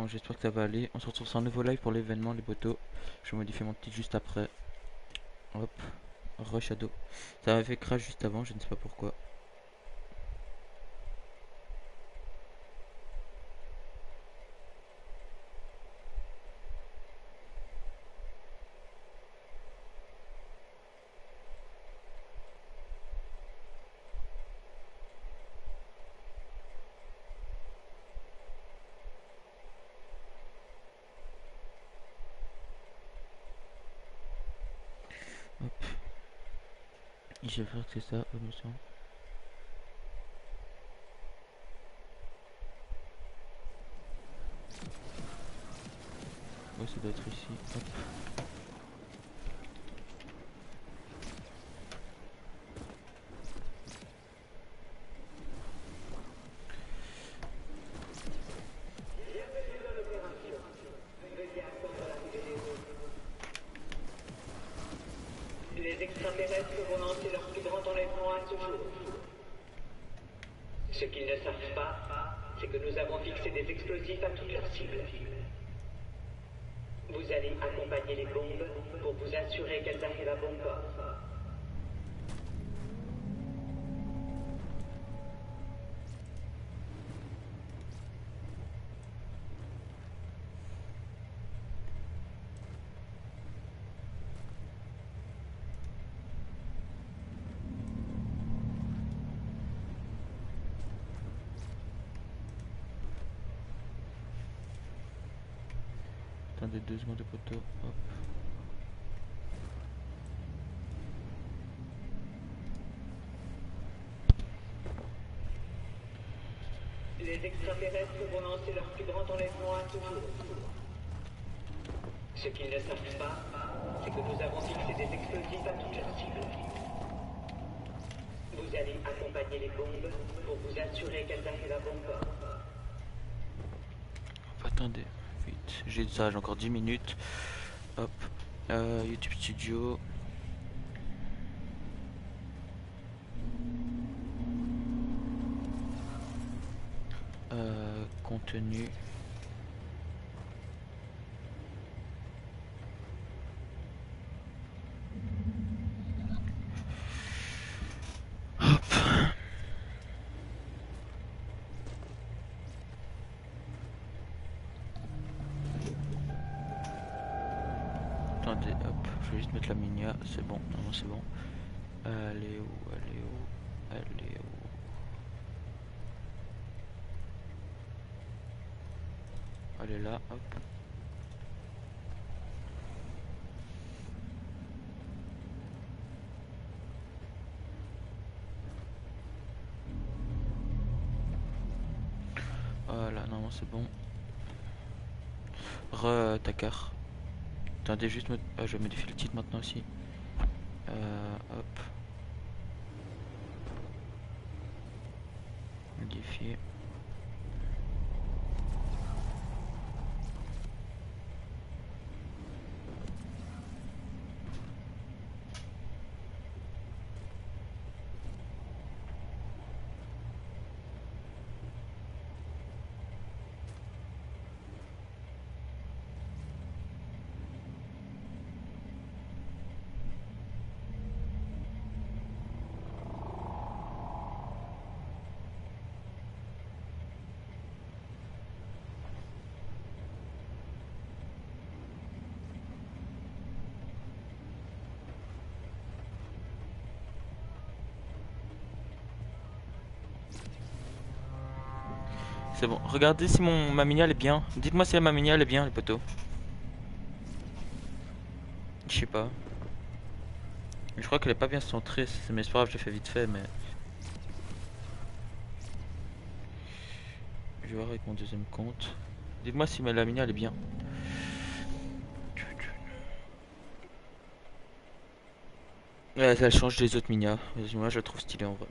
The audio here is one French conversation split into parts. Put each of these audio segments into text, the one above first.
j'espère que ça va aller. On se retrouve sur un nouveau live pour l'événement, les potos. Je vais modifier mon titre juste après. Hop, Rush Shadow. Ça m'avait fait crash juste avant, je ne sais pas pourquoi. Hop, j'espère que c'est ça, attention. Ouais, ça doit être ici. Hop. Les extraterrestres vont lancer leur plus grand enlèvement à ce jour. Ce qu'ils ne savent pas, c'est que nous avons fixé des explosifs à toutes leurs cibles. Vous allez accompagner les bombes pour vous assurer qu'elles arrivent à bon port. Attendez 2 secondes de poteau. Hop. Les extraterrestres vont lancer leur plus grand enlèvement à ce jour. Ce qu'ils ne savent pas, c'est que nous avons fixé des explosifs à toutes leurs cibles. Vous allez accompagner les bombes pour vous assurer qu'elles arrivent à bon port. Attendez, vite. J'ai ça, j'ai encore 10 minutes. Hop. YouTube Studio. Contenu. Hop. Attendez, hop. Je vais juste mettre la minia. C'est bon, non, c'est bon. Elle est où? Elle est où? Elle est où? Elle est là, hop. Voilà, non, c'est bon. Takar. Attendez, juste je vais modifier le titre maintenant aussi. Hop. Modifier. C'est bon. Regardez si ma mini elle est bien. Dites-moi si ma mini elle est bien, les poteaux. Je sais pas. Je crois qu'elle est pas bien centrée, mais c'est pas grave, je l'ai fait vite fait, mais... Je vais voir avec mon deuxième compte. Dites-moi si la mini elle est bien. Ouais, elle change des autres minas. Moi je la trouve stylée en vrai.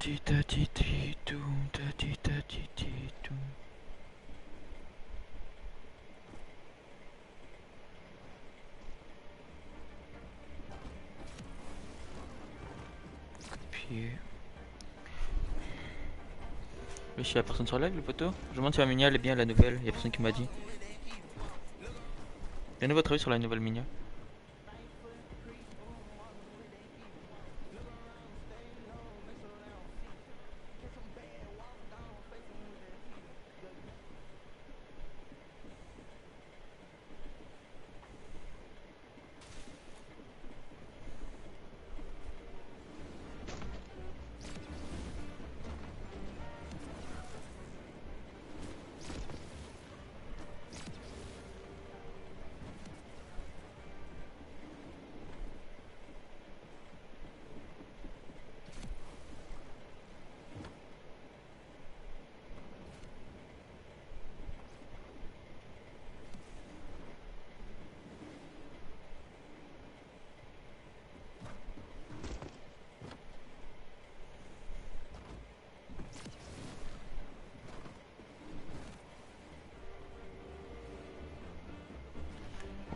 ti ta ti ti tout, ta ti ta ti ti tout. Copier. Mais je suis la personne sur live, le poteau. Je me demande si la Minia elle est bien la nouvelle. Y'a personne qui m'a dit. Y'a un nouveau travail sur la nouvelle Minia.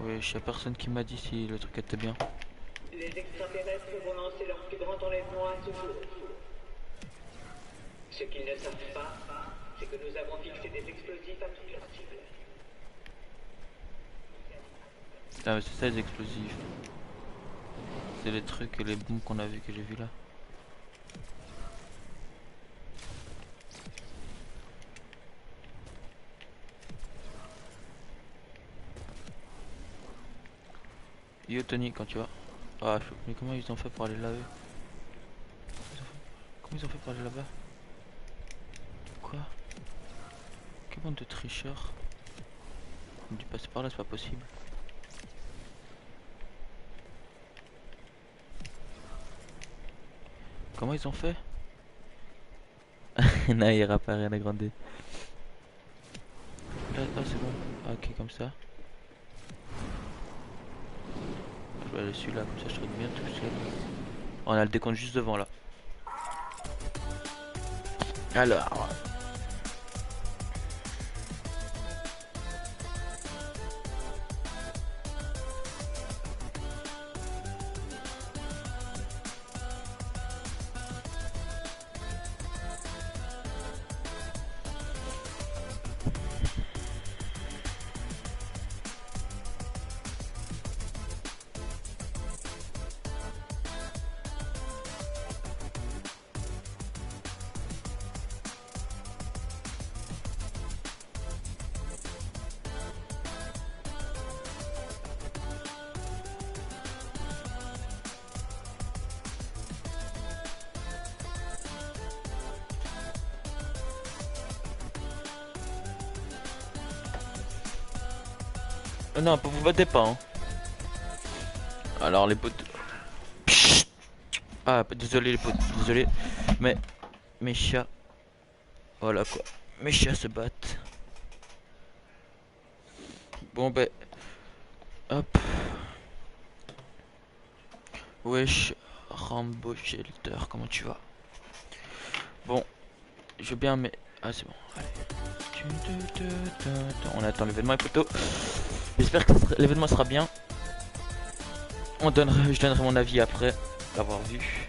Ouais, je sais personne qui m'a dit si le truc était bien. Les extraterrestres vont lancer leur plus grand enlèvement à ce jour. Ce qu'ils ne savent pas, c'est que nous avons fixé des explosifs à toutes leurs cibles. Ah mais c'est ça les explosifs. C'est les trucs et les bombes qu'on a vu que j'ai vu là. Yo Tony, quand tu vas. Ah mais comment ils ont fait pour aller là eux? Comment ils ont fait pour aller là-bas? Quoi? Quelle bande de tricheurs? On dit passer par là, c'est pas possible. Comment ils ont fait? Non, il ira pas rien à grandir. Là, ah, c'est bon. Ah, ok, comme ça. Je vais aller celui-là, comme ça je serai bien tout seul. On a le décompte juste devant là. Alors. Non, vous battez pas, hein. Alors les potes. Ah, désolé les potes, désolé. Mais mes chats. Voilà quoi. Mes chats se battent. Bon ben. Hop. Wesh. Rambo Shelter, comment tu vas? Bon. Je veux bien mais. Ah c'est bon, allez. On attend l'événement les potos. J'espère que l'événement sera bien. Je donnerai mon avis après l'avoir vu.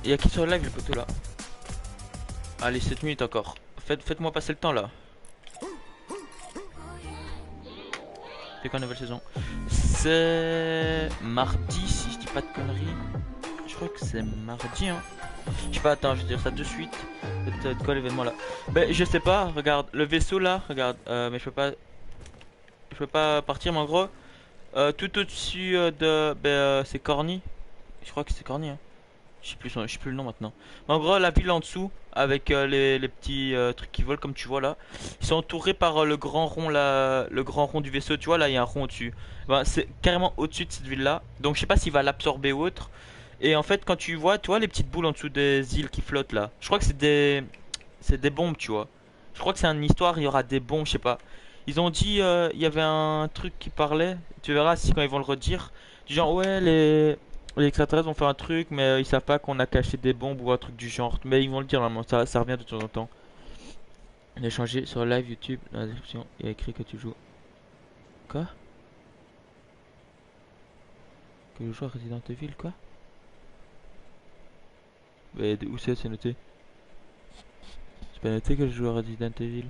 Il y a qui sur le live les potos là? Allez 7 minutes encore. Faites-moi passer le temps là. C'est quand nouvelle saison? C'est mardi si je dis pas de conneries. Je crois que c'est mardi hein. Je sais pas, attends, je vais dire ça de suite. C'est quoi l'événement là? Ben je sais pas, regarde, le vaisseau là, regarde, mais je peux pas partir mais en gros, tout au-dessus de, c'est Corny. Je crois que c'est Corny hein. Je sais plus le nom maintenant. Mais en gros, la ville en dessous, avec les petits trucs qui volent comme tu vois là, ils sont entourés par le grand rond là, le grand rond du vaisseau. Tu vois là, il y a un rond au-dessus. Ben, c'est carrément au-dessus de cette ville là. Donc je sais pas s'il va l'absorber ou autre. Et en fait, quand tu vois les petites boules en dessous des îles qui flottent là, je crois que c'est des bombes, tu vois. Je crois que c'est une histoire, il y aura des bombes, je sais pas. Ils ont dit, il y avait un truc qui parlait. Tu verras si quand ils vont le redire. Du genre, ouais, les extraterrestres vont faire un truc, mais ils savent pas qu'on a caché des bombes ou un truc du genre. Mais ils vont le dire normalement, ça revient de temps en temps. On a changé sur live YouTube, dans la description, il y a écrit que tu joues. Quoi? Que je joue à Resident Evil, quoi? Mais où c'est noté? C'est pas noté que je joue à Resident Evil.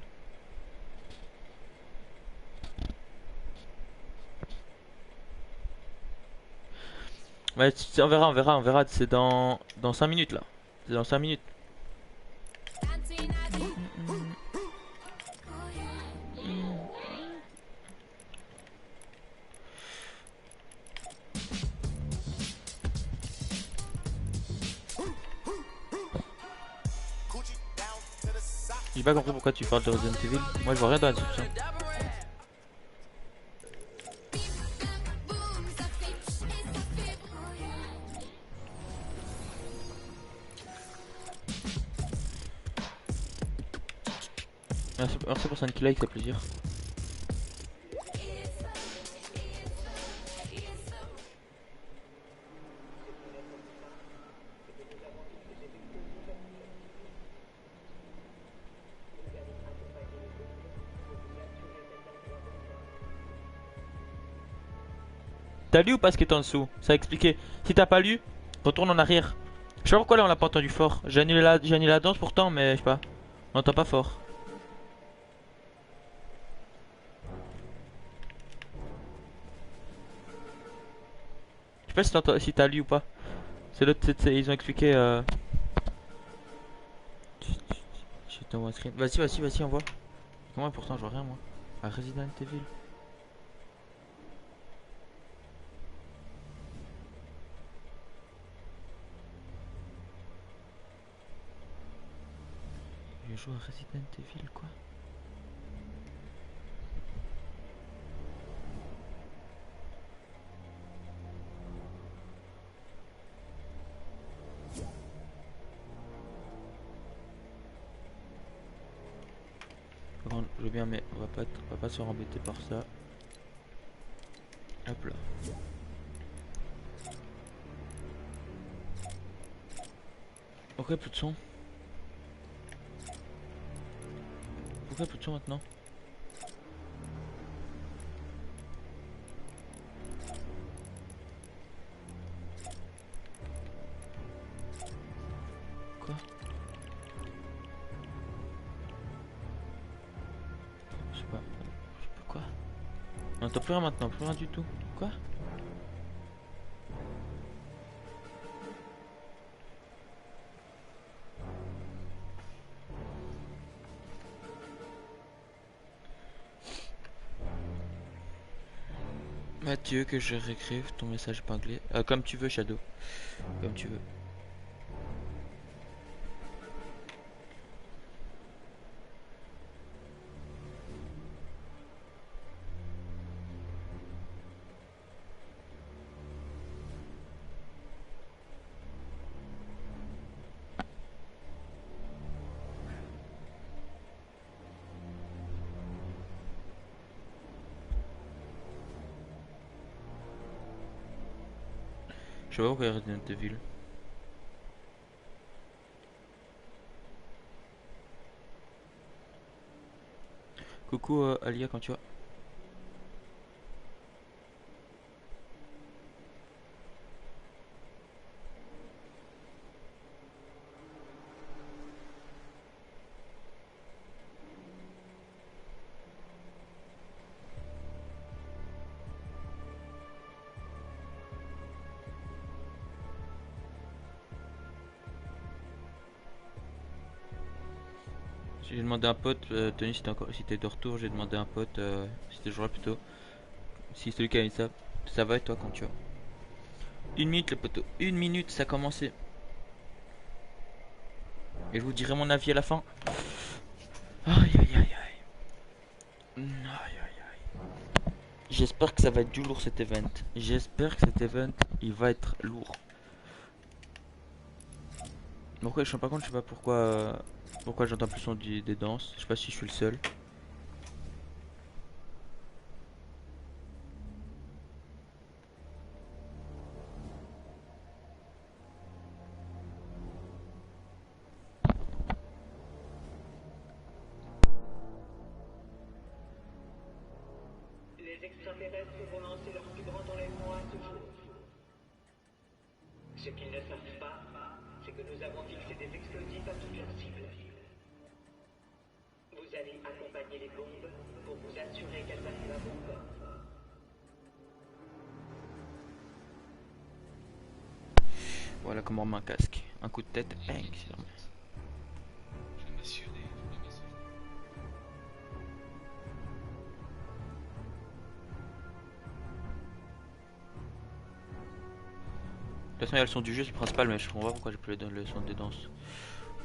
Ouais, on verra, c'est dans 5 minutes là. C'est dans 5 minutes. J'ai pas compris pourquoi tu parles de Resident Evil. Moi je vois rien dans la description. Merci pour 5 likes, ça fait plaisir. T'as lu ou pas ce qui est en dessous? Ça a expliqué. Si t'as pas lu, retourne en arrière. Je sais pas pourquoi là on l'a pas entendu fort. J'ai annulé la danse pourtant, mais je sais pas. On entend pas fort. Je sais pas si t'as lu ou pas. C'est l'autre, ils ont expliqué. Je t'envoie un screen. Vas-y, envoie. Comment pourtant je vois rien moi. À Resident Evil. Je joue à Resident Evil quoi. Bon, je veux bien mais on va pas se faire embêter par ça. Hop là. Ok, plus de son. Pourquoi plus de son maintenant? Quoi? Je sais pas. Quoi? On entend plus rien maintenant, plus rien du tout. Quoi? Mathieu, que je réécrive ton message épinglé. Comme tu veux, Shadow. Comme tu veux. Je sais pas pourquoi il y a Resident Evil. Coucou Alia quand tu vas. J'ai demandé à un pote, Tony si t'es de retour, j'ai demandé à un pote si t'es toujours là plutôt. Si celui qui a mis ça va et toi quand tu vas. 1 minute le poteau, 1 minute ça a commencé. Et je vous dirai mon avis à la fin. Aïe aïe aïe aïe. Aïe aïe aïe. J'espère que ça va être du lourd cet event. J'espère que cet event il va être lourd. Donc ouais, je me rends pas compte, je sais pas pourquoi j'entends plus son des danses. Je sais pas si je suis le seul. Les extraterrestres vont lancer leur plus grand enlèvement à ce jour. Ce qu'ils ne savent pas, c'est que nous avons fixé des explosifs à toutes leurs cibles. Vous allez accompagner les bombes pour vous assurer qu'elles arrivent à bon port. Voilà comment on met un casque. Un coup de tête, bang, c'est normal. De toute façon, il y a le son du jeu, c'est le principal, mais je comprends pas pourquoi j'ai plus le son des danses.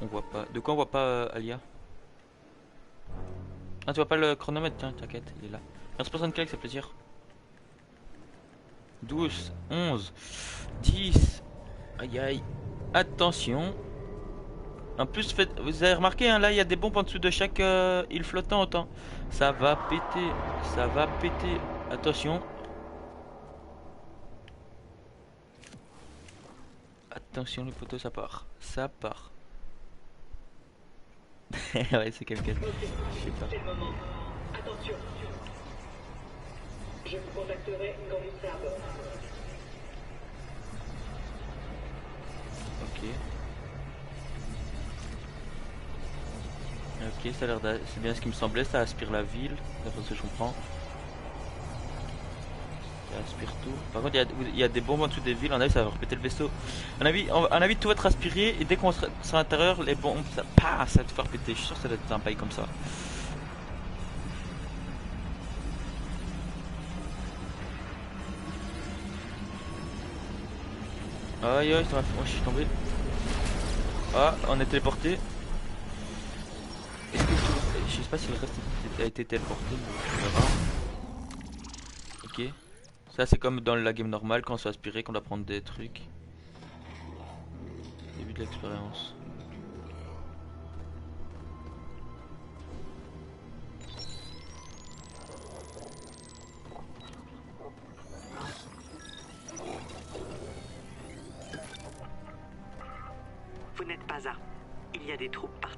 On voit pas. De quoi on voit pas Alia? Ah, tu vois pas le chronomètre? Tiens, t'inquiète, il est là. Merci pour 5 likes, ça fait plaisir. 12, 11, 10. Aïe aïe. Attention. En plus, vous avez remarqué, hein, là, il y a des bombes en dessous de chaque île flottante. Hein. Ça va péter. Ça va péter. Attention. Attention, les poteaux, ça part. Ça part. Ouais, c'est quelqu'un. Je sais pas. C'est le moment. Attention. Je vous contacterai quand vous serez à bord. Ok. Ok, ça a l'air c'est bien ce qui me semblait, ça aspire la ville, d'après ce que je comprends. Ça aspire tout. Par contre, il y a des bombes en dessous des villes, en avis, ça va repéter le vaisseau. En avis, tout va être aspiré, et dès qu'on sera à l'intérieur, les bombes, ça va te faire péter. Je suis sûr que ça doit être un bail comme ça. Aïe aïe, ça m'a fait... Oh, je suis tombé. Ah, on est téléporté. Est-ce que je sais pas si le reste a été téléporté, mais on verra. Ok. Ça c'est comme dans la game normale, quand on se fait aspirer, qu'on doit prendre des trucs. Début de l'expérience. Vous n'êtes pas armé. Il y a des troupes partout.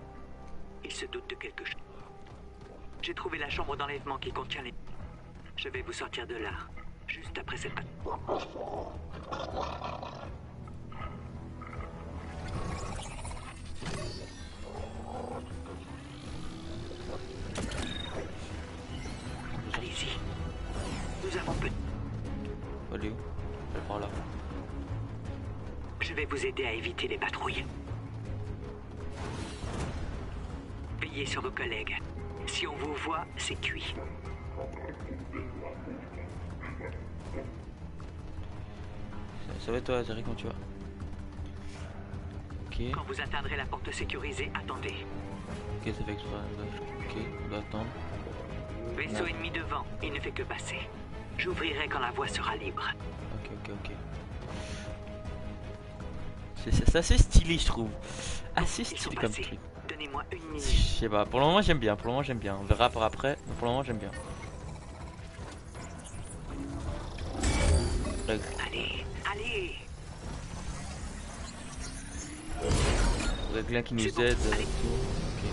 Ils se doutent de quelque chose. J'ai trouvé la chambre d'enlèvement qui contient les... Je vais vous sortir de là, juste après cette... Allez-y. Nous avons peu... Allez où? Je vais par là. Je vais vous aider à éviter les patrouilles. Veillez sur vos collègues. Si on vous voit, c'est cuit. Ça va toi, Zari, quand tu vas. Ok. Quand vous atteindrez la porte sécurisée, attendez. Ok, ça fait exprès. Ok, on doit attendre. Vaisseau ennemi devant, il ne fait que passer. J'ouvrirai quand la voie sera libre. Ok. C'est assez stylé, je trouve. Assez Ils sont stylé comme passés. truc. Donnez-moi une Je minute. sais pas, pour le moment j'aime bien, On verra par après, mais pour le moment j'aime bien. Allez. Quelqu'un qui nous C'est bon, aide. allez. Ok.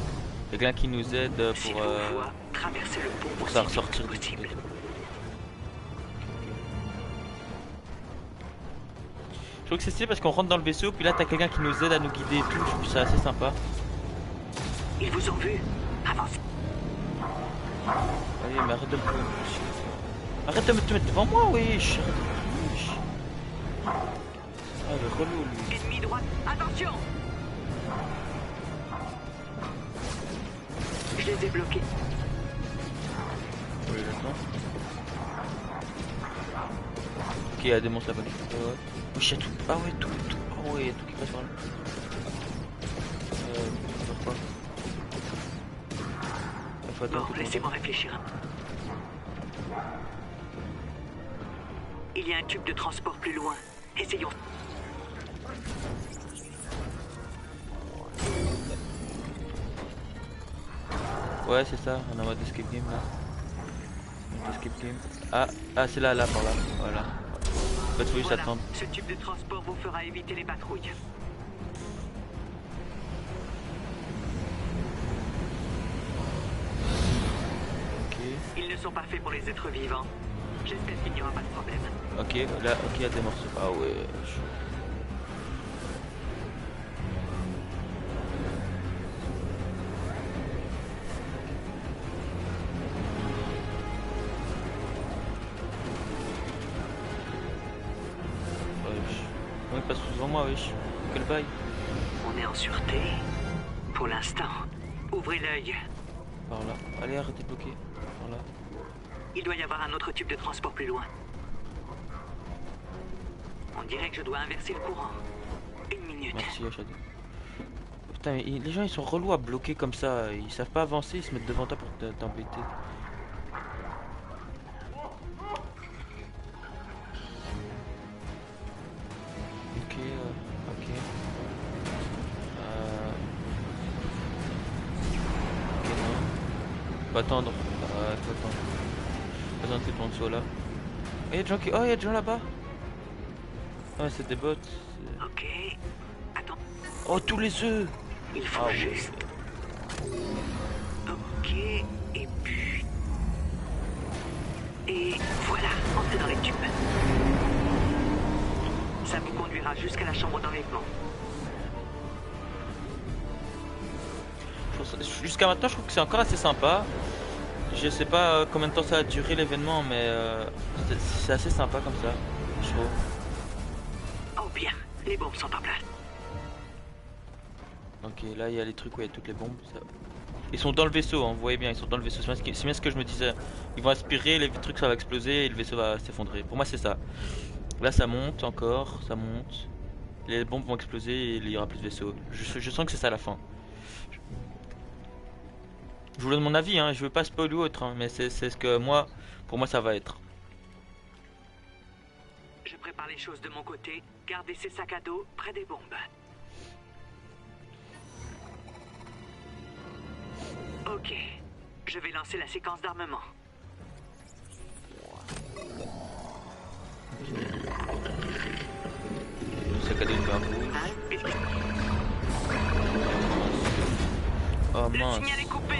Quelqu'un qui nous aide Si pour vous voit, traversez le pont pour aussi ça vite ressortir que du possible. truc. Je trouve que c'est stylé parce qu'on rentre dans le vaisseau, puis là t'as quelqu'un qui nous aide à nous guider et tout, je trouve ça assez sympa. Ils vous ont vu. Avancez. Allez, mais arrête de me... Arrête de me te mettre devant moi, wesh. Ah, le relou, lui. Ennemi droite. Attention. Je les ai bloqués. Oui, j'attends. Ok, il y a des monstres là-bas. Wesh, il y a tout. Ah ouais, tout. Ah ouais, il y a tout qui passe par là. faut attendre Bon, que laissez-moi réfléchir. Il y a un tube de transport plus loin. Essayons. Ouais, c'est ça, on a mode escape game là. Escape game. Ah, c'est là, par là. Voilà. En fait, faut juste Voilà. attendre. Ce tube de transport vous fera éviter les patrouilles. Ok. Ils ne sont pas faits pour les êtres vivants. J'espère qu'il n'y aura pas de problème. Ok, là, ok, il y a des morceaux. Ah ouais. On passe devant moi, wesh. Quel bail. On est en sûreté. Pour l'instant. Ouvrez l'œil. Par là. Allez, arrêtez de bloquer. Par là. Il doit y avoir un autre tube de transport plus loin. On dirait que je dois inverser le courant. Une minute. Merci, Shadow. Putain, mais les gens ils sont relous à bloquer comme ça. Ils savent pas avancer, ils se mettent devant toi pour t'embêter. Ok, ok. Ok, non. Faut attendre. Faut attendre. Faut attendre que ton dessous là. Oh, y'a des gens qui. Oh, y'a des gens là-bas. Ah, c'est des bots. Ok. Attends. Oh, tous les œufs. Il faut juste. Ok. Et puis. Et voilà. Entrez dans les tubes. Ça vous conduira jusqu'à la chambre d'enlèvement. Jusqu'à maintenant, je trouve que c'est encore assez sympa. Je sais pas combien de temps ça a duré l'événement, mais c'est assez sympa comme ça, je trouve. Oh bien, les bombes sont en place. Ok, là il y a les trucs où il y a toutes les bombes. Ça. Ils sont dans le vaisseau, hein, vous voyez bien, ils sont dans le vaisseau. C'est bien ce que je me disais. Ils vont aspirer, les trucs ça va exploser et le vaisseau va s'effondrer. Pour moi c'est ça. Là ça monte encore, ça monte. Les bombes vont exploser et il y aura plus de vaisseau. Je sens que c'est ça la fin. Je vous donne mon avis, hein, je veux pas spoil ou autre, hein, mais c'est ce que moi, pour moi ça va être. Je prépare les choses de mon côté. Gardez ces sacs à dos près des bombes. Ok. Je vais lancer la séquence d'armement. Le sac à dos une barre rouge. Oh Le mince. signal est coupé.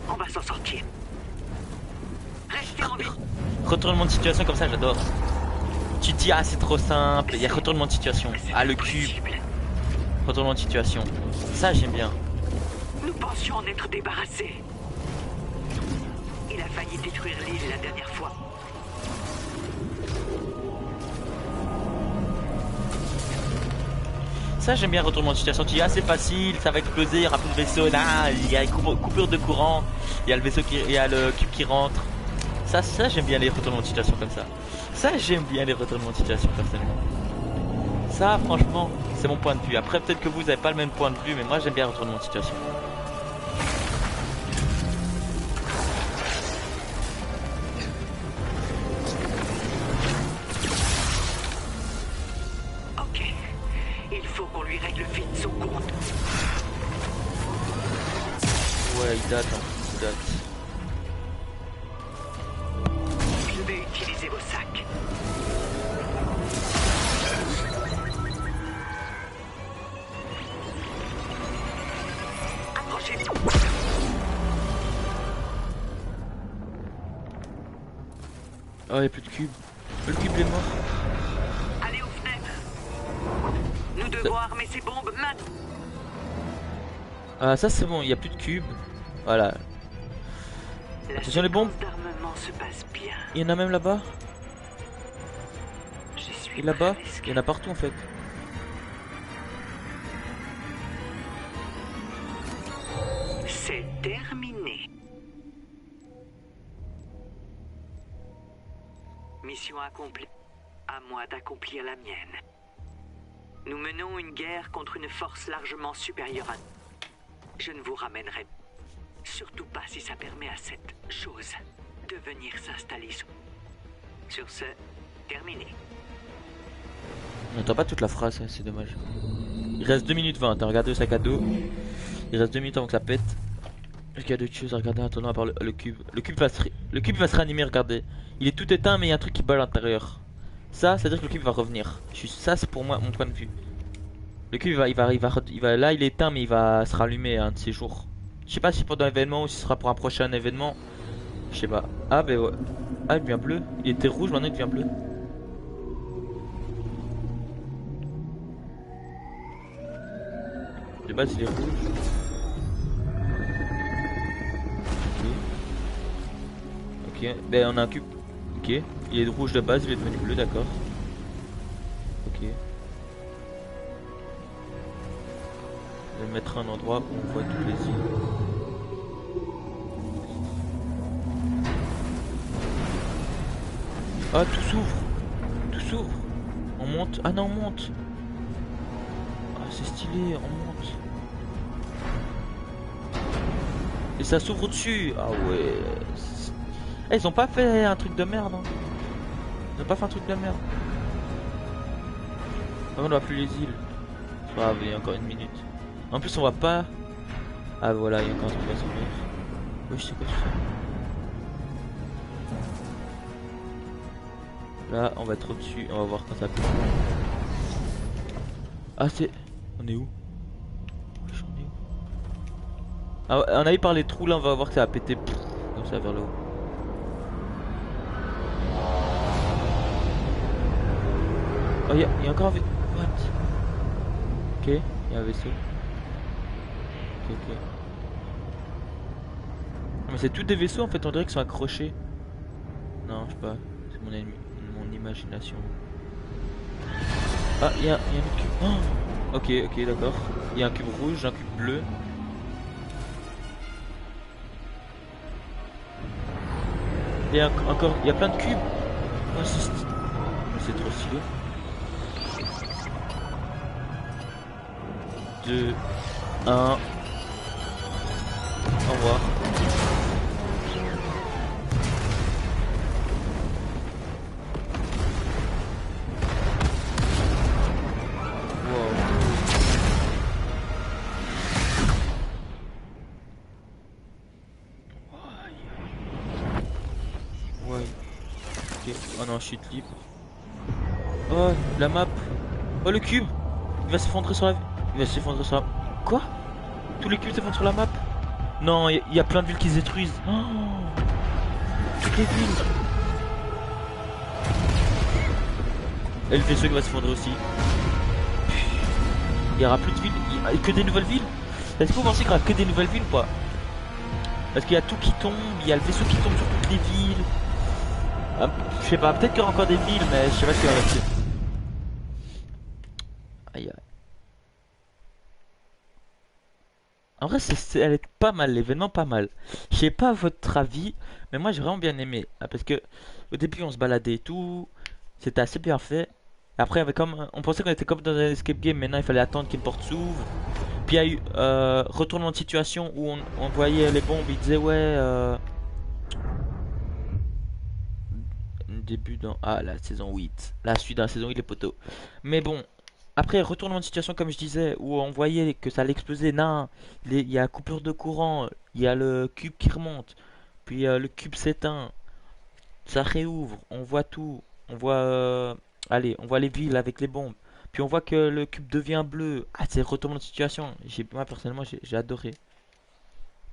On va s'en sortir. Restez en vie. Retournement de situation comme ça, j'adore. Tu te dis, ah c'est trop simple, il y a retournement de situation. Ah le cube, retournement de situation. Ça j'aime bien. Nous pensions en être débarrassés. Il a failli détruire l'île la dernière fois. Ça j'aime bien retournement de situation. Tu dis, ah c'est facile, ça va exploser, il y aura plus de vaisseau là, il y a une coupure de courant, il y a le vaisseau qui, il y a le cube qui rentre. Ça j'aime bien les retournements de situation comme ça. Ça j'aime bien les retournements de situation personnellement. Ça franchement c'est mon point de vue. Après peut-être que vous n'avez pas le même point de vue, mais moi j'aime bien le retournement de situation. Ok. Il faut qu'on lui règle vite son compte. Ouais il date, hein. Il date. Je vais utiliser vos sacs. Approchez-vous. Oh y'a plus de cube. Le cube est mort. Allez aux fenêtres. Nous devons armer ces bombes maintenant. Ah ça c'est bon, il y a plus de cube. Voilà. La Attention les bombes. séquence d'armement se passe bien. Il y en a même là-bas. Je suis Et là-bas, presque. il y en a partout en fait. C'est terminé. Mission accomplie. À moi d'accomplir la mienne. Nous menons une guerre contre une force largement supérieure à nous. Je ne vous ramènerai surtout pas si ça permet à cette chose de venir s'installer sous. Sur ce, terminé. On n'entend pas toute la phrase, c'est dommage. Il reste 2 minutes 20, t'as regardé le sac à dos. Il reste 2 minutes avant que ça pète. Est-ce qu'il y a d'autres choses à regarder en attendant à part le cube? Le cube va se réanimer, regardez. Il est tout éteint mais il y a un truc qui bat à l'intérieur. Ça, c'est à dire que le cube va revenir. Ça c'est pour moi mon point de vue. Le cube là il est éteint mais il va se rallumer un de ces jours. Je sais pas si pendant l'événement ou si ce sera pour un prochain événement. Je sais pas. Ah ben ouais. Ah il devient bleu. Il était rouge maintenant il devient bleu. De base il est rouge. Ok, ben on a un cube. Ok, il est rouge de base, il est devenu bleu, d'accord. Ok. Je vais le mettre à un endroit où on voit toutes les îles. Ah, tout s'ouvre. Tout s'ouvre. On monte. Ah non, on monte. Ah, c'est stylé, on monte. Et ça s'ouvre au-dessus. Ah ouais. Eh, ils ont pas fait un truc de merde, hein. Ils ont pas fait un truc de merde. Ah, on voit plus les îles. C'est pas grave, il y a encore 1 minute. En plus, on voit pas. Ah voilà, il y a encore un truc qui va s'ouvrir. Oui, je sais quoi tout ça. Là, on va être au-dessus. On va voir quand ça peut. Ah, c'est. On est où? Wesh, on est où? Ah, on a eu par les trous là, on va voir que ça va péter. Pff, comme ça vers le haut. Oh, il y a encore un vaisseau. What? Ok, il y a un vaisseau. Ok, ok. Ah, mais c'est tous des vaisseaux en fait, on dirait qu'ils sont accrochés. Non, je sais pas. C'est mon imagination. Ah, il y a un autre cube. Oh, ok, ok, d'accord. Il y a un cube rouge, un cube bleu. Et encore, il y a plein de cubes. Oh, c'est trop stylé. 2, 1. Au revoir. Ouais. Ok. Oh non, chute libre. Oh, la map. Oh, le cube. Il va s'effondrer sur la... Il va s'effondrer sur la... Quoi? Tous les cubes s'effondrent sur la map? Non, il y a plein de villes qui se détruisent. Oh, toutes les villes. Et le vaisseau qui va s'effondrer aussi. Il y aura plus de villes. Il y a que des nouvelles villes. Est-ce que vous pensez qu'il y aura que des nouvelles villes ou pas? Parce qu'il y a tout qui tombe. Il y a le vaisseau qui tombe sur toutes les villes. Ah, je sais pas, peut-être qu'il y aura encore des villes, mais je sais pas ce qu'il va rester. Aïe aïe. En vrai, elle est pas mal, l'événement pas mal. Je sais pas votre avis, mais moi j'ai vraiment bien aimé. Ah, parce que au début on se baladait et tout, c'était assez bien fait. Après, il y avait comme, on pensait qu'on était comme dans un escape game, maintenant il fallait attendre qu'une porte s'ouvre. Puis il y a eu retournement de situation où on voyait les bombes, il disait ouais. Début dans. Ah, la saison 8. La suite de la saison 8, les poteaux. Mais bon, après, retournement de situation, comme je disais, où on voyait que ça allait exploser. Non, il y a coupure de courant, il y a le cube qui remonte, puis le cube s'éteint, ça réouvre, on voit tout. On voit. Allez, on voit les villes avec les bombes. Puis on voit que le cube devient bleu. Ah, c'est retournement de situation. Moi, personnellement, j'ai adoré.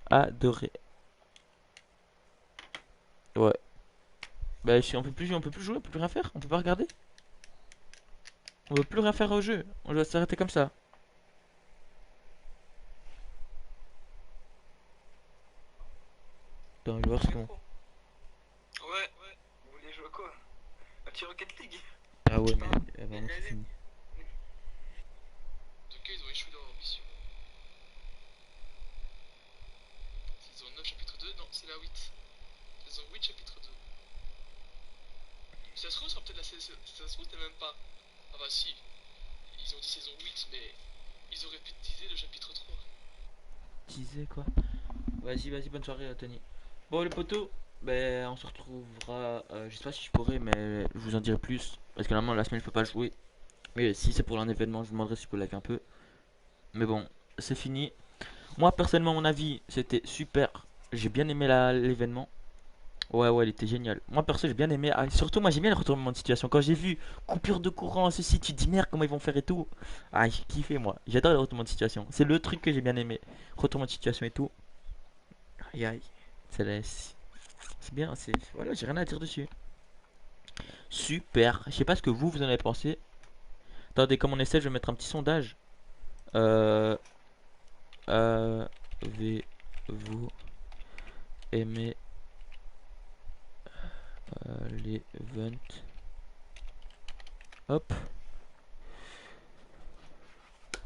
Adoré. Ouais. Bah, si on peut plus jouer, on peut plus rien faire, on peut pas regarder. On veut plus rien faire au jeu. On doit s'arrêter comme ça. Attends, je vais voir ce qu'on... Ouais, vous voulez jouer à quoi? Un petit Rocket League? Ah ouais, mais vraiment c'est fini. Donc ils ont échoué dans leur mission. Saison 9 chapitre 2, non c'est la 8. Saison 8 chapitre 2. Ça se trouve, ça sera peut-être la saison... Ça se trouve, c'était même pas... Ah bah si, ils ont dit saison 8, mais ils auraient pu teaser le chapitre 3. disais quoi? Vas-y, bonne soirée, Tony. Bon, les potos, ben, on se retrouvera. Je sais pas si je pourrai, mais je vous en dirai plus. Parce que normalement, la semaine, je peux pas jouer. Mais si c'est pour un événement, je vous demanderai si je peux live un peu. Mais bon, c'est fini. Moi, personnellement, mon avis, c'était super. J'ai bien aimé l'événement. Ouais, il était génial. Moi, perso, j'ai bien aimé. Ah, surtout, moi, j'ai bien le retournement de situation. Quand j'ai vu coupure de courant, ceci, tu te dis merde, comment ils vont faire et tout. Ah, j'ai kiffé, moi. J'adore le retournement de situation. C'est le truc que j'ai bien aimé. Retournement de situation et tout. Aïe, aïe. C'est bien, c'est. Voilà, j'ai rien à dire dessus. Super. Je sais pas ce que vous en avez pensé. Attendez, comme on essaie, je vais mettre un petit sondage. Euh. Avez-vous aimé l'event? Hop.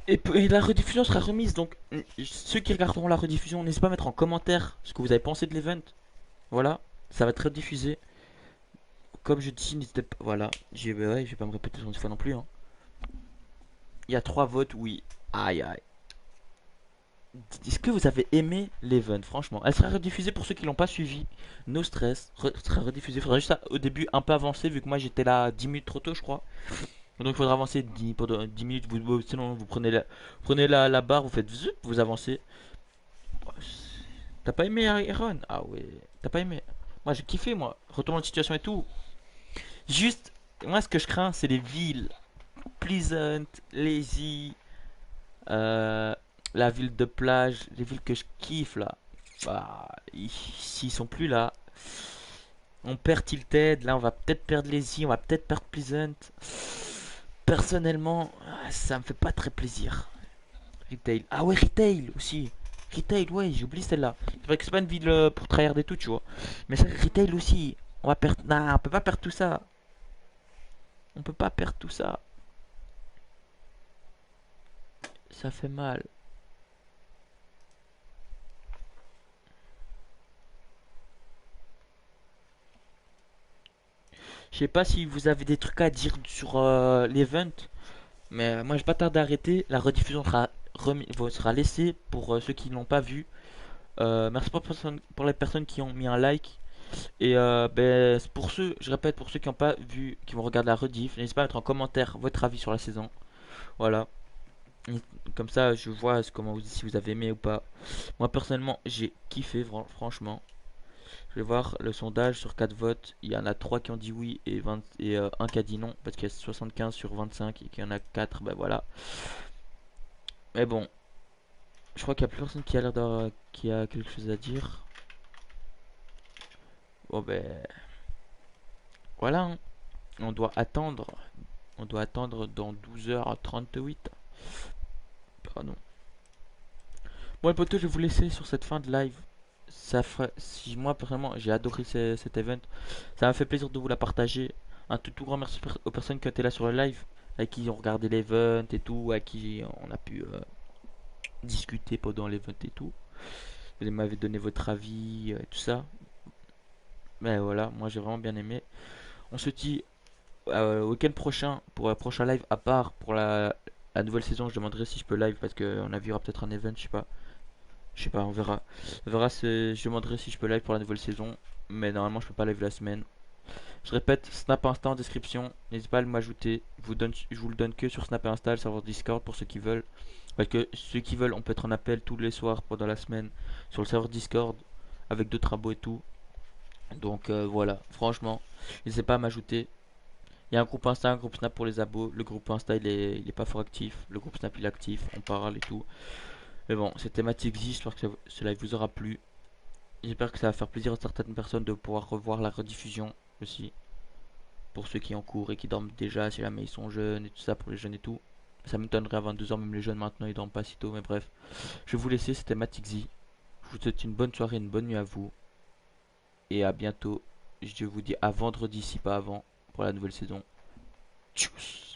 Et la rediffusion sera remise, donc ceux qui regarderont la rediffusion, n'hésitez pas à mettre en commentaire ce que vous avez pensé de l'event. Voilà, ça va être rediffusé. Comme je dis, n'hésitez pas. Voilà, ouais, je vais pas me répéter 100 fois non plus. Hein. Il y a 3 votes, oui. Aïe aïe. Est-ce que vous avez aimé l'event? Franchement, elle sera rediffusée pour ceux qui l'ont pas suivi. No stress, sera rediffusée. Faudra juste au début un peu avancer, vu que moi j'étais là 10 minutes trop tôt, je crois. Donc il faudra avancer pendant 10 minutes. Sinon, vous prenez la barre, vous faites zut, vous avancez. T'as pas aimé Iron? Ah ouais, t'as pas aimé. Moi j'ai kiffé, moi. Retournement de situation et tout. Juste, moi ce que je crains, c'est les villes. Pleasant, Lazy, euh, la ville de plage, les villes que je kiffe là. Bah, s'ils sont plus là, on perd Tilted. Là, on va peut-être perdre Lazy, on va peut-être perdre Pleasant. Personnellement, ça me fait pas très plaisir. Retail. Ah ouais, Retail aussi. Retail, ouais, j'ai oublié celle-là. C'est vrai que c'est pas une ville pour tryhard et tout, tu vois. Mais ça, Retail aussi. On va perdre. Nah, on peut pas perdre tout ça. On peut pas perdre tout ça. Ça fait mal. Je sais pas si vous avez des trucs à dire sur l'event. Mais moi, je vais pas tarder à arrêter. La rediffusion sera laissée pour ceux qui l'ont pas vu. Merci pour les personnes qui ont mis un like. Et ben, pour ceux, je répète, pour ceux qui n'ont pas vu, qui vont regarder la rediff, n'hésitez pas à mettre en commentaire votre avis sur la saison. Voilà. Comme ça, je vois si vous avez aimé ou pas. Moi, personnellement, j'ai kiffé, franchement. Je vais voir le sondage sur 4 votes. Il y en a 3 qui ont dit oui et, 20, et 1 qui a dit non. Parce qu'il y a 75 sur 25 et qu'il y en a 4. Ben voilà. Mais bon, je crois qu'il n'y a plus personne qui a l'air qui a quelque chose à dire. Bon ben, voilà. Hein. On doit attendre. On doit attendre dans 12h38. Pardon. Bon les potos, je vais vous laisser sur cette fin de live. Ça ferait, si moi personnellement j'ai adoré cet event, ça m'a fait plaisir de vous la partager. Un tout grand merci aux personnes qui étaient là sur le live, avec qui ont regardé l'event et tout, à qui on a pu discuter pendant l'event et tout. Vous m'avez donné votre avis et tout ça. Mais voilà, moi j'ai vraiment bien aimé. On se dit week-end prochain pour un prochain live, à part pour la nouvelle saison. Je demanderai si je peux live parce qu'on a vu, il y aura peut-être un event, je sais pas. Je sais pas, on verra. On verra, je demanderai si je peux live pour la nouvelle saison. Mais normalement, je peux pas live la semaine. Je répète, Snap Insta en description. N'hésitez pas à m'ajouter. Je vous le donne que sur Snap et Insta, le serveur Discord pour ceux qui veulent. Parce que ceux qui veulent, on peut être en appel tous les soirs pendant la semaine sur le serveur Discord avec d'autres abos et tout. Donc voilà, franchement, n'hésitez pas à m'ajouter. Il y a un groupe Insta, un groupe Snap pour les abos. Le groupe Insta, il est pas fort actif. Le groupe Snap, il est actif. On parle et tout. Mais bon, cette thématique existe, j'espère que cela vous aura plu. J'espère que ça va faire plaisir à certaines personnes de pouvoir revoir la rediffusion aussi. Pour ceux qui en cours et qui dorment déjà, si jamais ils sont jeunes et tout ça, pour les jeunes et tout. Ça m'étonnerait à 22h, même les jeunes maintenant ils dorment pas si tôt, mais bref. Je vais vous laisser, c'était Matixi. Je vous souhaite une bonne soirée, une bonne nuit à vous. Et à bientôt. Je vous dis à vendredi, si pas avant, pour la nouvelle saison. Tchuss.